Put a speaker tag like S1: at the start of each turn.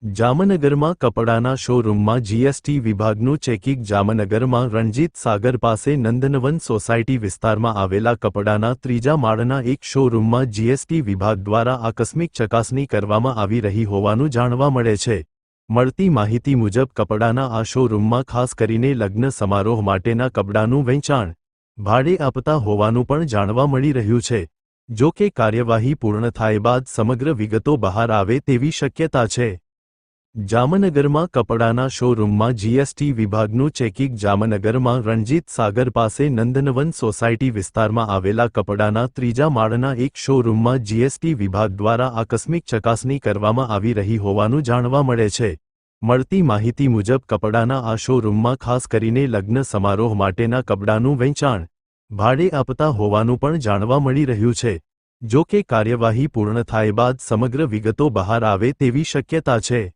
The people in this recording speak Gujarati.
S1: જામનગરમાં કપડાના શોરૂમમાં જીએસટી વિભાગનું ચેકિંગ જામનગરમાં રણજીત સાગર પાસે નંદનવન સોસાયટી વિસ્તારમાં આવેલા કપડાના ત્રીજા માળના એક શોરૂમમાં જીએસટી વિભાગ દ્વારા આકસ્મિક ચકાસણી કરવામાં આવી રહી હોવાનું જાણવા મળે છે। મળતી માહિતી મુજબ કપડાના આ શોરૂમમાં ખાસ કરીને લગ્ન સમારોહ માટેના કપડાનું વેચાણ ભાડે આપતા હોવાનું પણ જાણવા મળી રહ્યું છે। જો કે કાર્યવાહી પૂર્ણ થાય બાદ સમગ્ર વિગતો બહાર આવે તેવી શક્યતા છે। જામનગરમાં કપડાના શોરૂમમાં જીએસટી વિભાગનું ચેકિંગ જામનગરમાં રણજીત સાગર પાસે નંદનવન સોસાયટી વિસ્તારમાં આવેલા કપડાના ત્રીજા માળના એક શોરૂમમાં જીએસટી વિભાગ દ્વારા આકસ્મિક ચકાસણી કરવામાં આવી રહી હોવાનું જાણવા મળે છે। મળતી માહિતી મુજબ કપડાના આ શોરૂમમાં ખાસ કરીને લગ્ન સમારોહ માટેના કપડાનું વેચાણ ભાડે આપતા હોવાનું પણ જાણવા મળી રહ્યું છે। જો કે કાર્યવાહી પૂર્ણ થાય બાદ સમગ્ર વિગતો બહાર આવે તેવી શક્યતા છે।